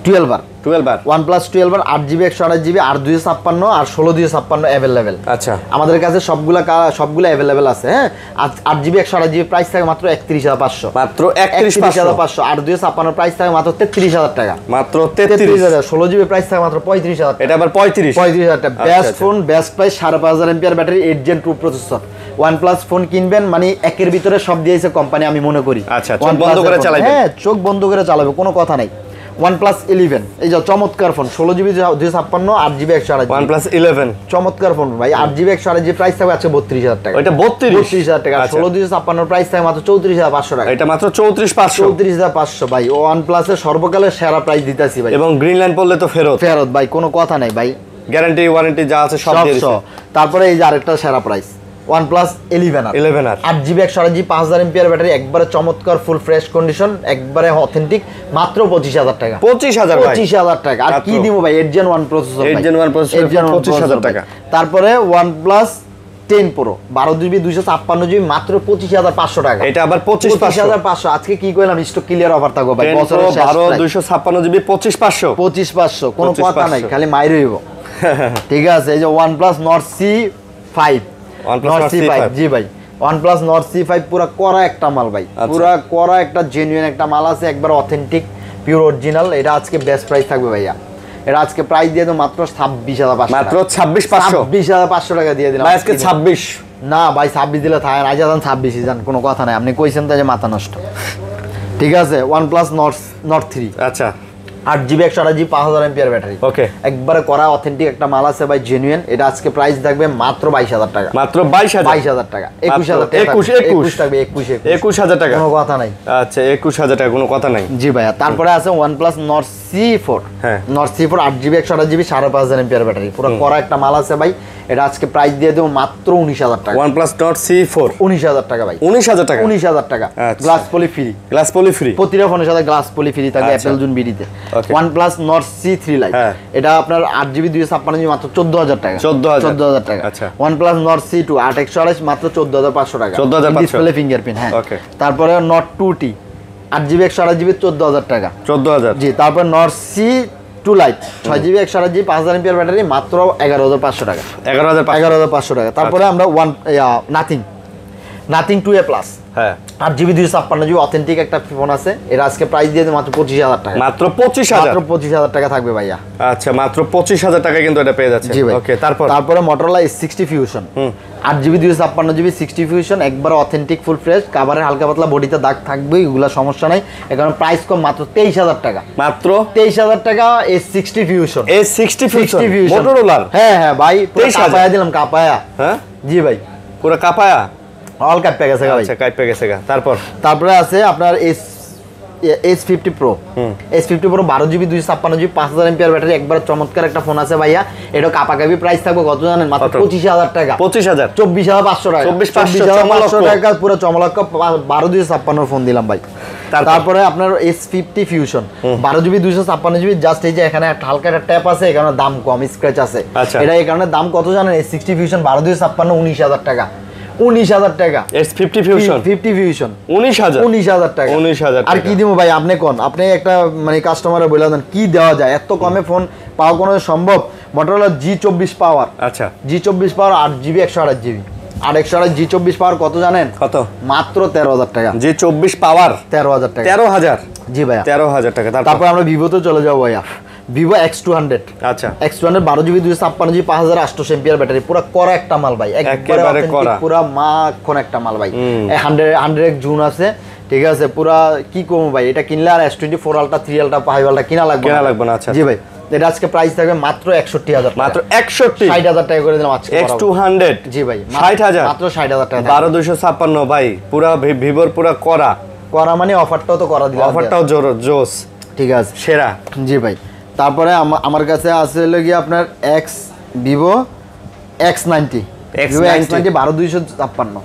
12 OnePlus 12 8GB 128GB আর 256 আর 16256 अवेलेबल। আচ্ছা, আমাদের কাছে সবগুলা अवेलेबल আছে। হ্যাঁ, 8GB 128GB প্রাইস থাকে মাত্র 31500। মাত্র 31500। আর 256 প্রাইস থাকে মাত্র 33000 টাকা। মাত্র 33000। 16GB প্রাইস থাকে মাত্র 35000 টাকা। এটা আবার 35000 টাকা। Best phone, best price, 5500 MPR battery, 8 Gen 2 processor. OnePlus phone কিনবেন মানে একের ভিতরে সব দিয়েছে কোম্পানি, আমি মনে করি। আচ্ছা, চোখ বন্ধ করে চালাবেন। হ্যাঁ, চোখ বন্ধ করে চালাবে, কোনো কথা নাই। OnePlus 11 এই যে চমৎকার phone, 16GB 256 8GB 128GB। OnePlus 11 চমৎকার ফোন ভাই, 8GB 128GB প্রাইস থাকবে আছে 32000 টাকা। ওইটা 32000 টাকা। 16256 প্রাইস থাকে মাত্র 34500 টাকা। এটা মাত্র 34500। 34500 ভাই। OnePlus এর সর্বকালের সেরা প্রাইস দিতাছি ভাই। এবং গ্রিন লাইন পড়লে তো ফেরত ভাই, কোনো কথা নাই ভাই। গ্যারান্টি ওয়ারেন্টি যা আছে সব দিয়ে দিছে। তারপরে এই যে আরেকটা সেরা price, OnePlus 11R 8GB 128GB 5000 mAh battery, একবারে চমৎকার ফুল ফ্রেশ কন্ডিশন, একবারে অথেন্টিক, মাত্র 25000 টাকা। 25000 ভাই, 25000 টাকা। আর কি দিব ভাই, 8 Gen 1 প্রসেসর, 8 Gen 1 প্রসেসর 25000 টাকা। তারপরে OnePlus 10 Pro 12GB 256GB মাত্র 25500 টাকা। এটা আবার 25500। আজকে কি কইলাম, স্টক ক্লিয়ার অফার থাকবে ভাই, বছরের শেষ 12 256GB 25500, 25500, কোনো কথা নাই, খালি মাইর হইব। ঠিক আছে, এই যে OnePlus Nord C5, Nord C5 জি ভাই, OnePlus Nord C5 পুরো করা একটা মাল ভাই, পুরো করা একটা জেনুইন একটা মাল আছে, একবার অথেন্টিক পিওর অরিজিনাল। এটা আজকে বেস্ট প্রাইস থাকবে ভাইয়া, এটা আজকে প্রাইস দিয়ে তো মাত্র 26500, মাত্র 26500, 26500 টাকা দিয়ে দিলাম ভাই আজকে 26। না ভাই 26 দিলে থাকে না, আজ 26 জান, কোনো কথা নাই, আপনি কইছেন তাই যে মাথা নষ্ট। ঠিক আছে, OnePlus Nord 3, আচ্ছা 8GB 128GB 5000 mAh ব্যাটারি, ওকে, একবারে করা অথেন্টিক একটা মাল আছে ভাই, জেনুইন। এটা আজকে প্রাইস থাকবে মাত্র 22000 টাকা, মাত্র 22000 টাকা, 21000 টাকা, 21 থাকবে, 21000 টাকা, কোনো কথা নাই। আচ্ছা 21000 টাকা, কোনো কথা নাই জি ভাইয়া। তারপরে আছে OnePlus Nord C4, হ্যাঁ Nord C4 8GB 128GB 5500 mAh battery, পুরো করা একটা মাল আছে ভাই। এটা আজকে প্রাইস দিয়ে দেবো মাত্র 19000 টাকা। OnePlus Nord C4 19000 টাকা ভাই, 19000 টাকা, 19000 টাকা। আচ্ছা। Glass poly free, glass poly free, প্রতিটা ফোনের সাথে গ্লাস পলি ফ্রি থাকবে আচ্ছা। অ্যাপল জুন বিডিতে। Okay. OnePlus Nord C3 Lite, হ্যাঁ। এটা আপনার 8GB 256GB মাত্র 14000 টাকা, 14000 টাকা। আচ্ছা। OnePlus Nord C2 8/128 মাত্র 14500 টাকা, 14500 ডিসপ্লে ফিঙ্গারপ্রিন্ট, হ্যাঁ। Okay. তারপরে Nord 2T 8GB 128GB 14000 টাকা, 14000, জি। তারপর Nord C2 Lite 6GB 128GB 5000 mAh battery, মাত্র 11500 টাকা, 11500, টাকা। তারপরে আমরা Nothing 2A Plus, হ্যাঁ 8GB 256GB অথেন্টিক একটা ফোন আছে, এটা আজকে প্রাইস দিয়ে মাত্র 25000 টাকা, মাত্র 25000, মাত্র 25000 টাকা থাকবে ভাইয়া। আচ্ছা মাত্র 25000 টাকা কিন্তু এটা পেয়ে যাচ্ছে। জি ভাই। ওকে, তারপরে Motorola S60 Fusion 8GB 256GB 60 Fusion, একবার অথেন্টিক ফুল ফ্রেশ, কাভারের হালকা পাতলা বডিতে দাগ থাকবে, এগুলা সমস্যা নাই, এখন প্রাইস কম, মাত্র 23000 টাকা, মাত্র 23000 টাকা। S60 Fusion, A60 Fusion Motorola, হ্যাঁ হ্যাঁ ভাই, পুরো 23000 কাপায়া দিলাম, কাপায়া। হ্যাঁ জি ভাই, পুরো কাপায়া, অল কাপে গেছে ভাই। আচ্ছা কাইপে গেছে গা। তারপরে আছে আপনার S50 Pro, S50 Pro 12GB 256GB 5000 mAh battery, একবার চমৎকার একটা ফোন আছে ভাইয়া। এটা কাপাকাপি প্রাইস থাকবে কত জানেন, মাত্র 25000 টাকা, 25000, 24500 টাকা, 24500 টাকা, পুরো চমলক্ষ 12/256 ফোন দিলাম ভাই। তারপরে আপনার S50 Fusion 12GB 256GB, just এই যে এখানে একটা হালকা একটা ট্যাপ আছে, এখানে দাম কম, স্ক্র্যাচ আছে। আচ্ছা। এটা এই কারণে দাম কত জানেন, S60 Fusion 12/256 19000 টাকা, 19000 টাকা। S50 Fusion 50 Fusion 19000 টাকা, 19000 আর কি দিব ভাই, আপনি কোন, আপনি একটা মানে কাস্টমারে বলে দেন কি দেওয়া যায়, এত কমে ফোন পাওয়া কোনো সম্ভব? Motorola G24 পাওয়ার, আচ্ছা G24 পাওয়ার 8GB 128GB, আর 128 G24 পাওয়ার কত জানেন, কত? মাত্র 13000 টাকা। G24 পাওয়ার 13000 টাকা, 13000, জি ভাইয়া 13000 টাকা। তারপর আমরা ভিভোতে চলে যাবো ভাইয়া, Vivo X200, আচ্ছা X200 12GB 256GB 5800 mAh battery, পুরো করা একটা মাল ভাই, একেবারে করা, পুরো মাখন একটা মাল ভাই। 100 জুন আছে, ঠিক আছে, পুরা কি কম ভাই, এটা কিনলে আর S24 Ultra 3 Ultra 5 Ultra কিনা লাগবে না। আচ্ছা জি ভাই, এটা আজকে প্রাইস থাকবে মাত্র 61000 টাকা, মাত্র 61, 60000 টাকা করে দিলাম আজকে X200, জি ভাই 60000, মাত্র 60000 টাকা, 12256 ভাই, পুরা ভিভোর পুরা করা মানে অফারটাও তো করা দিলাম, অফারটাও জোস, ঠিক আছে, সেরা। জি ভাই। তারপরে আমার কাছে আছে হলো কি আপনার Vivo X90, Vivo X90 12256,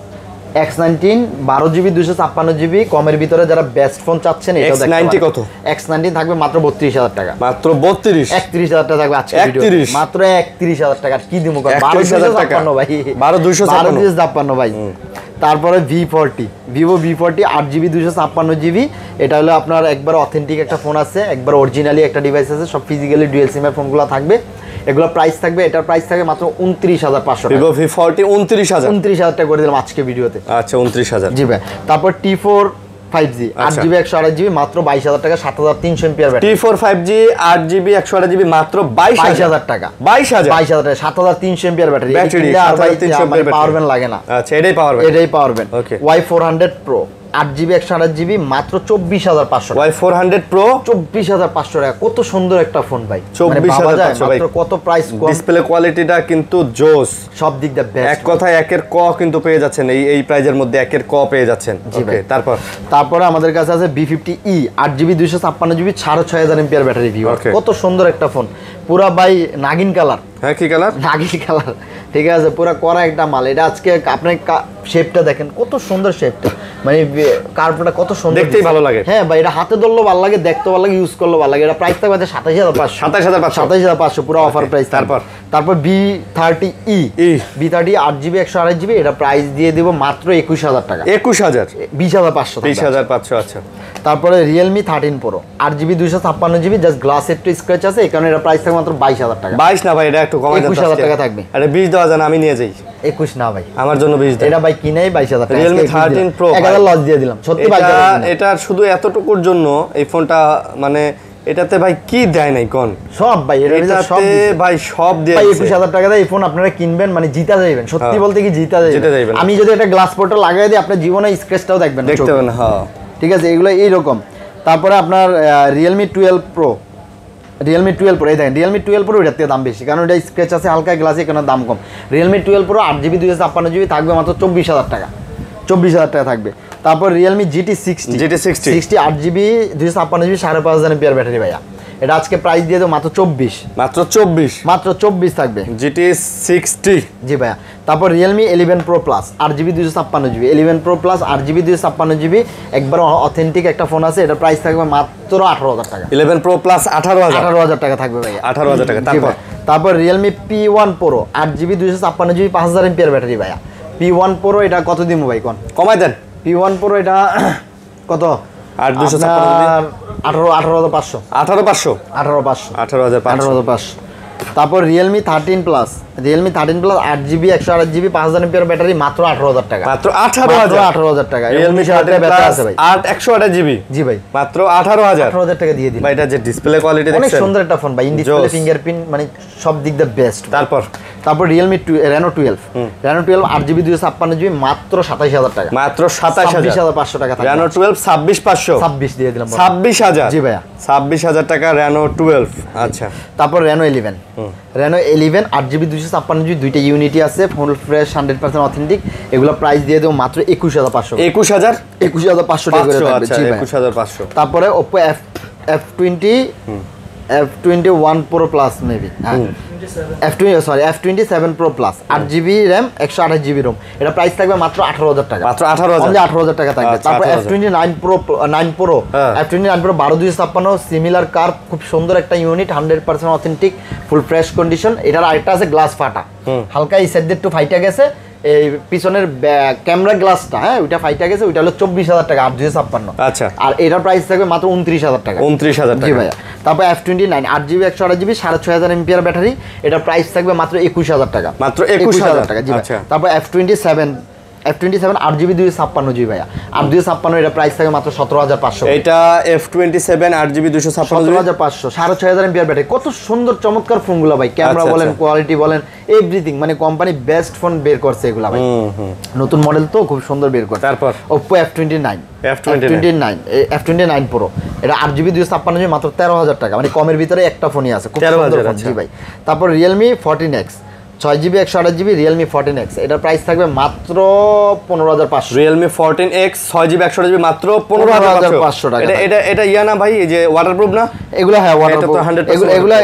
X19 12GB 256GB, কমের ভিতরে যারা বেস্ট ফোন চাচ্ছেন, এটা X90 কত? X19 থাকবে মাত্র 32000 টাকা, মাত্র 32, 31000 টাকা থাকবে আজকে ভিডিওতে, 31, মাত্র 31000 টাকা। কি দিমু 31000 টাকা ভাই, 12256 ভাই। তারপরে V40, Vivo V40 8GB 256GB, এটা হলো আপনার একবার অথেন্টিক একটা ফোন আছে, একবার অরিজিনালি একটা ডিভাইস আছে, সব ফিজিক্যালি ডুয়াল সিমের ফোনগুলো থাকবে, এগুলো প্রাইস থাকবে, এটার প্রাইস থাকবে মাত্র 29500 টাকা, Vivo V40 29000 টাকা করে দিলাম আজকে ভিডিওতে, আচ্ছা 29000, জি ভাই। তারপর T4 5G 8GB 128GB মাত্র 22000 টাকা, 7300 mAh battery, T4 5G 8GB 128GB মাত্র 22000 টাকা, 22000 টাকা, 7300 mAh battery, battery, 7300 power bank লাগে না, আচ্ছা এটাই পাওয়ার ব্যাংক, ওকে। Y400 Pro 8GB 128GB মাত্র 24500 টাকা, Y400 Pro 24500 টাকা, কত সুন্দর একটা ফোন ভাই, 24500 ভাই, মাত্র কত প্রাইস কম, ডিসপ্লে কোয়ালিটিটা কিন্তু জোস, সব দিক দিয়ে বেস্ট, এক কথায় একের ক কিন্তু পেয়ে যাচ্ছেন, এই প্রাইজের মধ্যে একের ক পেয়ে যাচ্ছেন। ওকে, তারপরে আমাদের কাছে আছে B50e 8GB 256GB 6500 mAh battery, কত সুন্দর একটা ফোন, পুরা ভাই নাগিন কালার, হ্যাঁ কি কালার, নাগিন কালার, ঠিক আছে, পুরো করা একটা মাল। এটা আজকে আপনি শেপটা দেখেন কত সুন্দর শেপটা, মানে কার্ভটা কত সুন্দর, দেখতেই ভালো লাগে। হ্যাঁ ভাই, এটা হাতে ধরলেও ভালো লাগে, দেখতে ভালো লাগে, ইউজ করলেও ভালো লাগে। এটা প্রাইস থাকবে 27500, 27500 পুরো অফার প্রাইস। তারপর B30E, B30 8GB 128GB, এটা প্রাইস দিয়ে দিব মাত্র 21000 টাকা। 21000, 20500, 20500। আচ্ছা, তারপরে Realme 13 Pro 8GB 256GB, just glass একটু স্ক্র্যাচ আছে, এই কারণে এটা প্রাইস থাকবে মাত্র 22000 টাকা। 22 না ভাই, এটা একটু কমাই দেন, 21000 টাকা থাকবে। আরে 20 দেওয়া যায় না, আমি নিয়ে যাই। 21 না ভাই, আমার জন্য 20 দেন। এটা ভাই কিনেই 22000 টাকা। Realme 13 Pro 1000 লস দিয়ে দিলাম, সত্যি 22000। এটা শুধু এতটুকুর জন্য এই ফোনটা, মানে এটাতে ভাই কি দেয় নাই কোন সব ভাই, এটাতে ভাই সব দিয়ে ভাই 21000 টাকা দিয়ে এই ফোন আপনারা কিনবেন, মানে জিতা যাবেন, সত্যি বলতে কি জিতা যাবেন। আমি যদি একটা গ্লাস পোর্টাল লাগাই দিই, আপনার জীবনে স্ক্র্যাচটাও দেখবেন না, দেখতে পাবেন। হ্যাঁ, ঠিক আছে, এগুলো এইরকম। তারপরে আপনার Realme 12 Pro, Realme 12 Pro, এই দেখেন Realme 12 Pro, এটার থেকে দাম বেশি, কারণ এটা স্ক্র্যাচ আছে হালকা, গ্লাসে কেন দাম কম। Realme 12 Pro 8GB 256GB থাকবে মাত্র 24000 টাকা, 24000 টাকা থাকবে। তারপর Realme GT60 8GB 256GB 5500 mAh battery ভাইয়া, এটা আজকে প্রাইস দিয়ে দেবো মাত্র 24 থাকবে GT60। জি ভাইয়া। তারপর Realme 11 Pro Plus 8GB 256GB, 11 Pro Plus 8GB 256GB, একবার অথেন্টিক একটা ফোন আছে, এটা প্রাইস থাকবে মাত্র 18000 টাকা। 11 Pro Plus 18000 টাকা থাকবে ভাইয়া, 18000 টাকা। তারপর Realme P1 Pro 8GB 256GB 5000 mAh battery ভাইয়া, P1 Pro এটা কত দিমু ভাই কোন? কমাই দেন। P1 Pro এটা কত? 18500। 18500। তারপর Realme 13 Plus 8GB 128GB 5000 mAh battery, মাত্র 18000 টাকা। মাত্র 18000 টাকা। Realme 13 Plus 8 128GB, জি ভাই, মাত্র 18000 টাকা দিয়ে দিন ভাই। এটা যে ডিসপ্লে কোয়ালিটি দেখছেন, অনেক সুন্দর একটা ফোন ভাই, ইন ডিসপ্লে, ফিঙ্গারপ্রিন্ট, মানে সব দিক দিয়ে বেস্ট। তারপর Realme Reno 12 8GB 256GB, মাত্র 27000 টাকা। মাত্র 27500 টাকা। Reno 12 26500, 26 দিয়ে দিলাম। 26000, জি ভাইয়া, 26000 টাকা Reno 12। আচ্ছা, তারপর Reno 11 8GB 256GB, দুইটা ইউনিটি আছে, ফুল ফ্রেশ 100% অথেন্টিক, এগুলো প্রাইস দিয়ে দেবো মাত্র 21500। 21500 টাকা করে থাকবে। জি ভাই, 21500। তারপরে Oppo F21 Pro Plus maybe, F27 Pro Plus 8GB RAM 128GB ROM, এটা প্রাইস থাকবে মাত্র 18000 টাকা। মাত্র 18000, 18000 টাকা থাকবে। তারপর F29 Pro 12 256, সিমিলার কার্ভ, খুব সুন্দর একটা unit, 100% authentic, full fresh condition. এটার আরেকটা আছে গ্লাস ফাটা, হালকা এই সাইড দিয়ে একটু ফাইটা গেছে, এই পিছনের ক্যামেরা গ্লাসটা, হ্যাঁ ওইটা ফাইটা গেছে, ওইটা হলো 24000 টাকা 856। আচ্ছা, আর এটার প্রাইস থাকবে মাত্র 29000 টাকা। 29000 টাকা। জি ভাইয়া। তারপর F29 8GB 128GB 6500 mAh battery, এটার প্রাইস থাকবে মাত্র 21000 টাকা। মাত্র 21000 টাকা। জি ভাই। তারপর F27 8GB 256GB ভাইয়া, 256, এটা প্রাইস থাকে মাত্র 17500। এটা F27 8GB 256, 17500, 6500 mAh ব্যাটারি। কত সুন্দর চমৎকার ফোনগুলো ভাই, ক্যামেরা বলেন, কোয়ালিটি বলেন, এভরিথিং, মানে কোম্পানি বেস্ট ফোন বের করছে এগুলা ভাই, নতুন মডেল তো খুব সুন্দর বের করছে। তারপর Oppo F29 Pro, এটা 8GB 256GB, মাত্র 13000 টাকা, মানে কমের ভিতরে একটা ফোনই আছে, খুব সুন্দর ফোন। জি ভাই। তারপর Realme 14X 6GB 128GB, Realme 14X, এটার প্রাইস থাকবে মাত্র 15500। Realme 14X 6GB 128GB, মাত্র 15500 টাকা। এটা ইয়া না ভাই, এই যে ওয়াটারপ্রুফ না? এগুলো হ্যাঁ ওয়াটারপ্রুফ,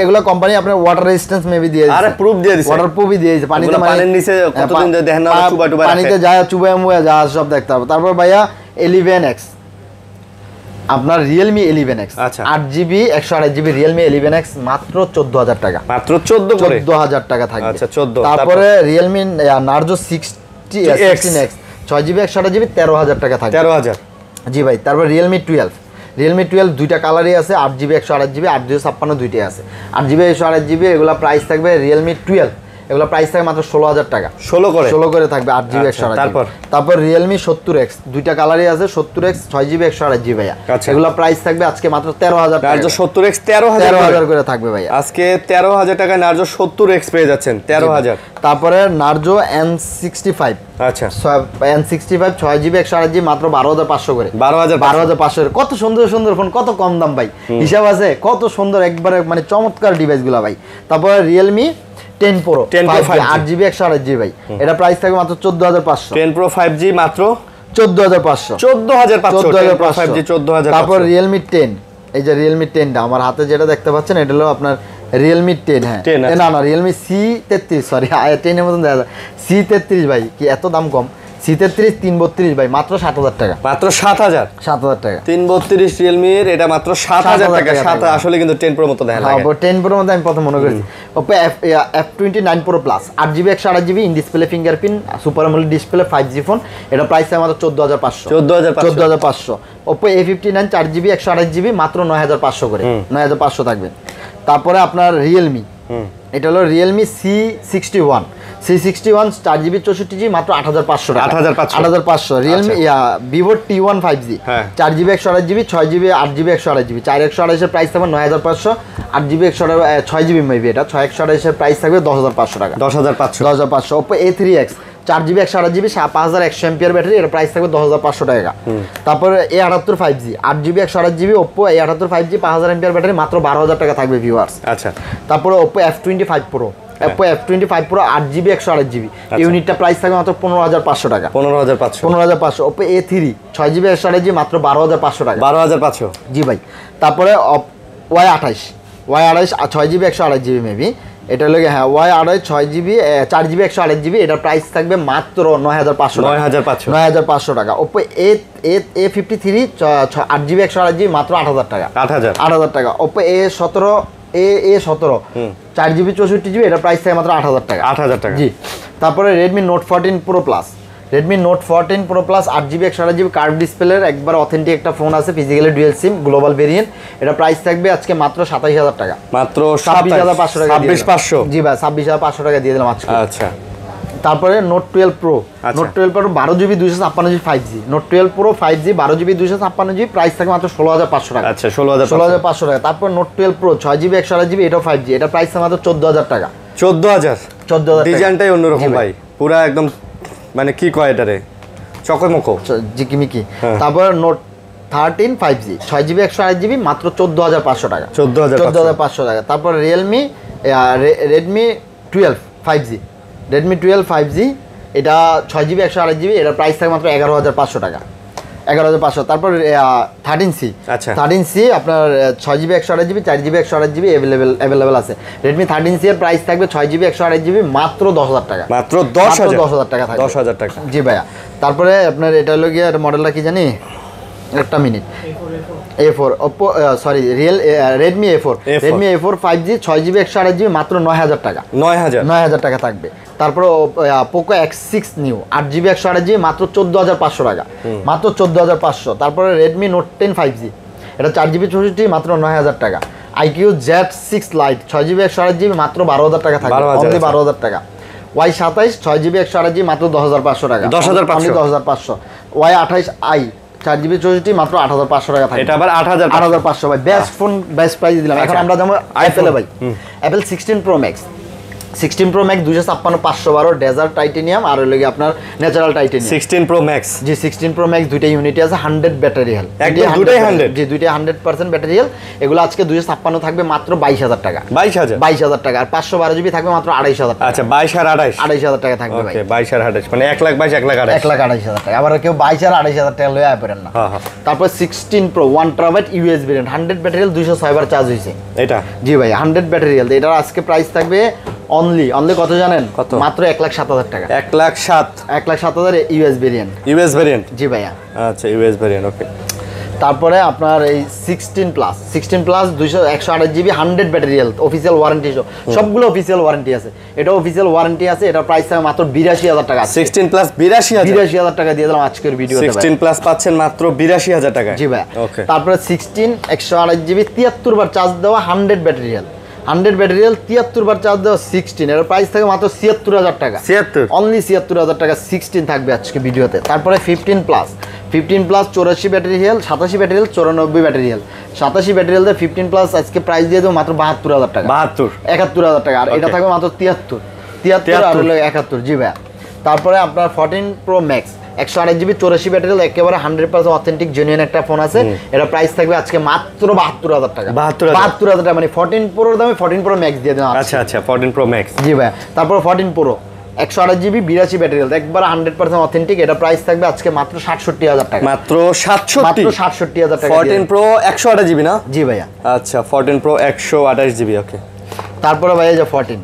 এগুলো কোম্পানি আপনার ওয়াটার রেজিস্ট্যান্স মেবি দিয়ে দিয়েছে। আরে প্রুফ দিয়ে দিয়েছে, ওয়াটারপ্রুফই দিয়ে দিয়েছে। পানিতে, পানির নিচে কতদিন দেখেন না, চুবা টুবা পানিতে যায়, চুবায় মুয়া যা সব দেখতে হবে। তারপর ভাইয়া 11X, আপনার Realme 11X 8GB 128GB, Realme 11X, মাত্র 14000 টাকা। মাত্র 14000 টাকা থাকবে। আচ্ছা, 14। তারপরে Realme Narzo 16X 6GB 128GB, 13000 টাকা থাকবে। 13000। জি ভাই। তারপর Realme 12 দুইটা কালারই আছে, 8GB 128GB, 8256 দুইটাই আছে। 8GB 128GB, এগুলা প্রাইস থাকবে Realme 12, এগুলো প্রাইস থাকে মাত্র 16000 টাকা। 16 করে থাকবে 8GB 128GB। তারপর Realme 70X, দুইটা কালারই আছে, 70X 6GB 128GB ভাইয়া, এগুলো প্রাইস থাকবে আজকে মাত্র 13000 টাকা। Narzo 70X 13000 করে থাকবে ভাইয়া, আজকে 13000 টাকায় Narzo 70X পেয়ে যাচ্ছেন, 13000। তারপরে Narzo N65, আচ্ছা, N65 6GB 128GB, মাত্র 12500 করে। 12500, কত সুন্দর সুন্দর ফোন, কত কম দাম ভাই, হিসাব আছে, কত সুন্দর, একবারে মানে চমৎকার ডিভাইসগুলো ভাই। তারপরে Realme 10 Pro 8GB 128GB ভাই, এটা প্রাইস থাকবে মাত্র 14500। 10 Pro 5G মাত্র 14500। 14500। তারপর Realme 10, এই যে Realme 10টা আমার হাতে যেটা দেখতে পাচ্ছেন, এটা হলো আপনার রিয়েলমি 10 হ্যাঁ 10 না না রিয়েলমি C33 সরি 10 এর মতন দেখা যায় C33 ভাই কি এত দাম কম C33 332 ভাই মাত্র 7000 টাকা মাত্র 7000 টাকা 332 Realme এর এটা মাত্র 7000 টাকা 7 আসলে কিন্তু 10 Pro মতো দেখা লাগে হ্যাঁ 10 Pro মধ্যে আমি প্রথম মনে করেছি Oppo F29 Pro Plus 8GB 128GB in display fingerprint super AMOLED display 5G phone এটা প্রাইস মাত্র 14500 Oppo A59 4GB 128GB মাত্র 9500 করে 9500 থাকবে তারপরে আপনার Realme এটা হলো Realme C61 4GB 64GB মাত্র 8500 টাকা 8500 Realme Vivo T1 5G 4GB 128GB 6GB 8GB 128GB 4128 এর প্রাইস থাকবে 9500 8GB 6GB মেবি এটা 6128 এর প্রাইস থাকবে 10500 টাকা 10500 Oppo A3X 4GB 128GB 5100 mAh battery এর প্রাইস থাকবে 10500 টাকা তারপরে A78 5G 8GB 128GB Oppo A78 5G 5000 mAh battery মাত্র 12000 টাকা থাকবে ভিউয়ার্স আচ্ছা তারপরে Oppo F25 Pro Oppo F25 Pro 8GB 128GB ইউনিটটা প্রাইস থাকবে মাত্র 15500 টাকা 15500 Oppo A3 6GB 128GB মাত্র 12500 টাকা 12500 জি ভাই তারপরে Y28 6GB 128GB মেবি এটা হলো হ্যাঁ Y28 6GB 4GB 128GB এটার প্রাইস থাকবে মাত্র 9500 টাকা Oppo A53 8GB 128GB মাত্র 8000 টাকা 8000 টাকা Oppo A17 4GB 64GB এটা প্রাইস থাকে মাত্র 8000 টাকা জি তারপরে Redmi Note 14 Pro Plus Redmi Note 14 Pro Plus 8GB 128GB curve ডিসপ্লের একবার অথেন্টিক একটা ফোন আছে ফিজিক্যালি ডুয়াল সিম গ্লোবাল ভেরিয়েন্ট এটা প্রাইস থাকবে আজকে মাত্র 27000 টাকা মাত্র 27500 টাকা 26500 জি ভাই 26500 টাকা দিয়ে দিলাম আজকে আচ্ছা তারপরে Note 12 Pro Note 12 Pro 12GB 256GB 5G Note 12 Pro 5G 12GB 256GB price থাকে মাত্র 16500 টাকা আচ্ছা 16500 টাকা তারপর Note 12 Pro 6GB 128GB এটাও 5G এটা প্রাইস থাকে মাত্র 14000 টাকা 14000 ডিজাইনটাই অন্যরকম ভাই পুরো একদম মানে কি কয় এটারে চকমকো জিকিমিকি তারপর Note 13 5G 6GB 128GB মাত্র 14500 টাকা 14500 টাকা তারপর Redmi 12 5G Redmi 12 5G এটা 6GB 128GB এটা প্রাইস থাকে মাত্র 11500 টাকা 11500 তারপর 13C আচ্ছা 13C আপনার 6GB 128GB 4GB 128GB available আছে Redmi 13C এর প্রাইস থাকবে 6GB 128GB মাত্র 10000 টাকা মাত্র 10000 টাকা থাকবে 10000 টাকা জি ভাইয়া তারপরে আপনার এটা হলো গিয়ে মডেলটা কি জানি একটা minute A4 Oppo sorry Redmi A4 5G 6GB 128GB মাত্র 9000 টাকা 9000 টাকা থাকবে তারপর Poco X6 New 8GB 128GB মাত্র 14500 টাকা মাত্র 14500 তারপরে Redmi Note 10 5G এটা 4GB 64GB মাত্র 9000 টাকা IQ Z6 Lite 6GB 128GB মাত্র 12000 টাকা থাকবে অনলি 12000 টাকা Y27 6GB 128GB মাত্র 10500 টাকা 10500 Y28i 4GB 64GB মাত্র 8500 টাকা থাকে এটা আবার 8500 ভাই বেস্ট ফোন বেস্ট প্রাইস দিলাম এখন আমরা যাবো Apple ভাই Apple 16 Pro Max 16 Pro Max 256 512 desert titanium আর হলো কি আপনার ন্যাচারাল টাইটেনিয়াম 16 Pro Max জি 16 Pro Max দুইটা ইউনিট আছে 100 ব্যাটারি হেলথ একদম দুইটাই 100 জি দুইটাই 100% ব্যাটারি হেলথ এগুলো আজকে 256 থাকবে মাত্র 22000 টাকা 22000 টাকা আর 512GB থাকবে মাত্র 28000 টাকা আচ্ছা 22 আর 28000 টাকা থাকবে ভাই ওকে 22 আর 28000 মানে 122 1,28,000 টাকা আবার কেউ 22 আর 28000 টাকা লয়ে পারেন না হ্যাঁ তারপর 16 Pro 1 TB USB variant 100 battery health 206 বার চার্জ হইছে এটা জি ভাই 100 ব্যাটারি হেলথ এটার আজকে প্রাইস থাকবে অনলি কত জানেন মাত্র 1,07,000 টাকা 1,07,000 ইউএস ভেরিয়েন্ট জি ভাইয়া আচ্ছা ইউএস ভেরিয়েন্ট ওকে তারপরে আপনার এই 16 plus 128GB 100 battery health official warranty সবগুলো অফিশিয়াল ওয়ারেন্টি আছে এটা অফিশিয়াল ওয়ারেন্টি আছে এটা প্রাইস আছে মাত্র 82000 টাকা 16 প্লাস 82000 টাকা দিয়ে দিলাম আজকের ভিডিওতে 16 প্লাস পাচ্ছেন মাত্র 82000 টাকা জি ভাই ওকে তারপরে 16 128GB 73 বার চার্জ দেওয়া 100 ব্যাটারি হেলথ 100 ব্যাটারি হেলথ 73 বার চার্জ দেওয়া 16 এর প্রাইস থাকে মাত্র 76000 টাকা 77 অনলি 76000 টাকা 16 থাকবে আজকে ভিডিওতে তারপরে 15 plus 84 battery health 87 battery health 94 battery health 87 battery health 15 plus আজকে প্রাইস দিয়ে দেব মাত্র 72000 টাকা 71000 টাকা আর এটা থাকবে মাত্র 73 আর হলো 71 জি ভাই তারপরে আপনার 14 Pro Max 128GB 84 ব্যাটারি একেবারে 100% অথেন্টিক জেনুইন একটা ফোন আছে এটা প্রাইস থাকবে আজকে মাত্র 72000 টাকা 72000 টাকা মানে 14 Pro এর দামে 14 Pro Max দিয়ে দিলাম আচ্ছা 14 Pro Max জি ভাই তারপর 14 Pro 128GB 82 ব্যাটারি হেলথ একবার 100% অথেন্টিক এটা প্রাইস থাকবে আজকে মাত্র 67000 টাকা মাত্র 67000 টাকা 14 Pro 128GB না জি ভাইয়া আচ্ছা 14 Pro 128GB ওকে তারপরে ভাই এই যে 14,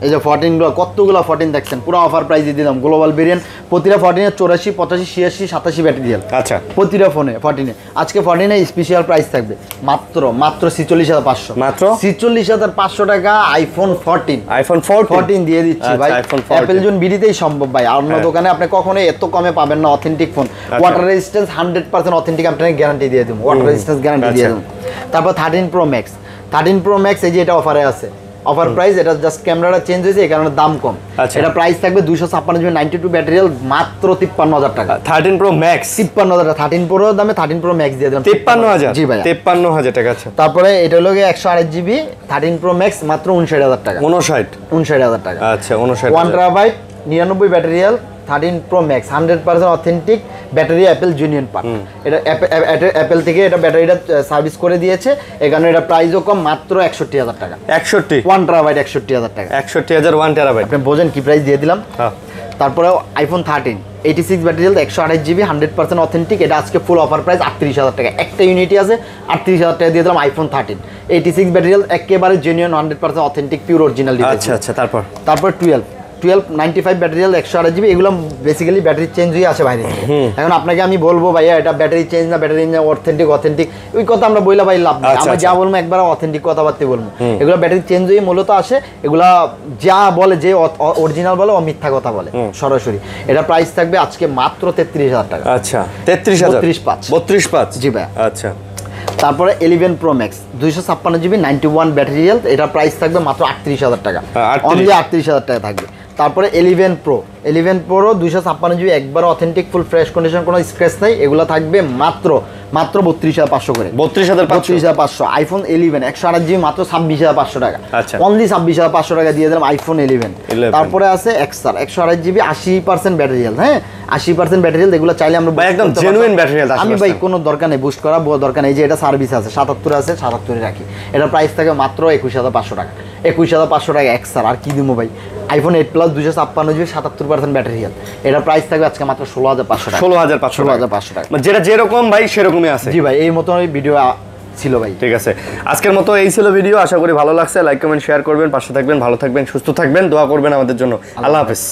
এই যে 14 গুলো কতগুলো 14 দেখছেন, পুরো অফার প্রাইসে দিলাম। গ্লোবাল ভেরিয়েন্ট, প্রতিটা 14 এর 84, 85, 86, 87 ব্যাটারি। আচ্ছা, প্রতিটা ফোনে 14 আজকে 14 স্পেশাল প্রাইস থাকবে মাত্র 46,500, মাত্র 46,500 টাকা আইফোন 14। আইফোন 14 দিয়ে দিচ্ছি ভাই। আইফোন 14 অ্যাপল জোন বিডিতেই সম্ভব ভাই, অন্য দোকানে আপনি কখনো এত কমে পাবেন না। Authentic phone, water resistance 100% authentic, আপনাকে গ্যারান্টি দিয়ে দেবো, ওয়াটার রেজিস্ট্যান্স গ্যারান্টি দিয়ে দেবো। তারপর 13 প্রো ম্যাক্স, 13 প্রো ম্যাক্স এই যে এটা অফারে আছে, অফার প্রাইস। এটা জাস্ট ক্যামেরাটা চেঞ্জ হয়েছে, এই কারণে দাম কম। এটা প্রাইস থাকবে 256 জিবি 92 ব্যাটারি, মাত্র 53,000 টাকা। 13 প্রো ম্যাক্স 53,000 টাকা। 13 প্রো দামে 13 প্রো ম্যাক্স দিয়ে দিলাম 53,000। জি ভাই, 53,000 টাকা। আচ্ছা, তারপরে এটা হলো 128 জিবি 13 প্রো ম্যাক্স, মাত্র 59,000 টাকা। 59,000 টাকা। আচ্ছা, 59,000। 1 terabyte 99 battery, 13 pro max 100% authentic battery, Apple জুনিয়ন পার্ট। এটা অ্যাপেল থেকে এটা ব্যাটারিটা সার্ভিস করে দিয়েছে, এই কারণে এটা প্রাইসও কম, মাত্র 61,000 টাকা। 61 1 টেরাবাইট 61,000 টাকা। 61,000 1 টেরাবাইট। আপনি বোঝেন কি প্রাইস দিয়ে দিলাম। তারপরে আইফোন 13 86 ব্যাটারি, 128 জিবি 100% অথেন্টিক। এটা আজকে ফুল অফার প্রাইস 38,000 টাকা। একটা ইউনিটি আছে, 38,000 টাকা দিয়ে দিলাম আইফোন 13 86 ব্যাটারি, একেবারে জেনুইন 100% অথেন্টিক পিওর অরিজিনাল। আচ্ছা আচ্ছা, তারপর 12 95 ব্যাটারি, 128 জিবি। এগুলো বেসিক্যালি ব্যাটারি চেঞ্জ হয়ে আসে বাইরে থেকে। এখন আপনাকে আমি বলবো ভাইয়া এটা ব্যাটারি চেঞ্জ না, ব্যাটারি না, অথেন্টিক ওই কথা আমরা বইলা ভাই লাভ নেই। আমরা যা বলবো একবার অথেন্টিক কথাবার্তা বলবো। এগুলো ব্যাটারি চেঞ্জ হয়ে মূলত আসে, এগুলা যা বলে যে অরিজিনাল বলে ও মিথ্যা কথা বলে সরাসরি। এটা প্রাইস থাকবে আজকে মাত্র 33,000 টাকা। আচ্ছা, 33,000। 32.5 জি ভাই। আচ্ছা, তারপরে 11 প্রো ম্যাক্স 256 জিবি 91 ব্যাটারি, এটা প্রাইস থাকবে মাত্র 38,000 টাকা। অনলি 38,000 টাকা থাকবে। তারপরে 11 প্রো 256 জিবি, একবার অথেন্টিক ফুল ফ্রেশ কন্ডিশন, কোনো স্ক্র্যাচ নাই। এগুলো থাকবে মাত্র 32,500 করে। 32,500। আইফোন 11 128 জিবি, মাত্র 26,500 টাকা। অনলি 26,500 টাকা দিয়ে দিলাম আইফোন 11। তারপরে আছে এক্সআর 128 জিবি 80% ব্যাটারি হেলথ। হ্যাঁ, 80% ব্যাটারি হেলথ। এগুলো চাইলে আমরা একদম জেনুইন ব্যাটারি হেলথ। আমি ভাই কোনো দরকার নেই বুস্ট করা, দরকার নেই। যে এটা সার্ভিস আছে 77 আছে, 77 রাখি। এটা প্রাইস থাকে মাত্র 21,500 টাকা। 21,500 টাকা এক্সআর। আর কি দিবো ভাই, iPhone 8 plus 256 GB 77% battery health. এটা প্রাইস থাকবে আজকে মাত্র 16,500 টাকা। 16,500 টাকা। যেটা যেরকম ভাই সেরকমই আছে। জি ভাই, এই মতো ভিডিও ছিল ভাই। ঠিক আছে, আজকের মতো এই ছিল ভিডিও। আশা করি ভালো লাগছে। লাইক কমেন্ট শেয়ার করবেন, পাশে থাকবেন, ভালো থাকবেন, সুস্থ থাকবেন, দোয়া করবেন আমাদের জন্য। আল্লাহ হাফেজ।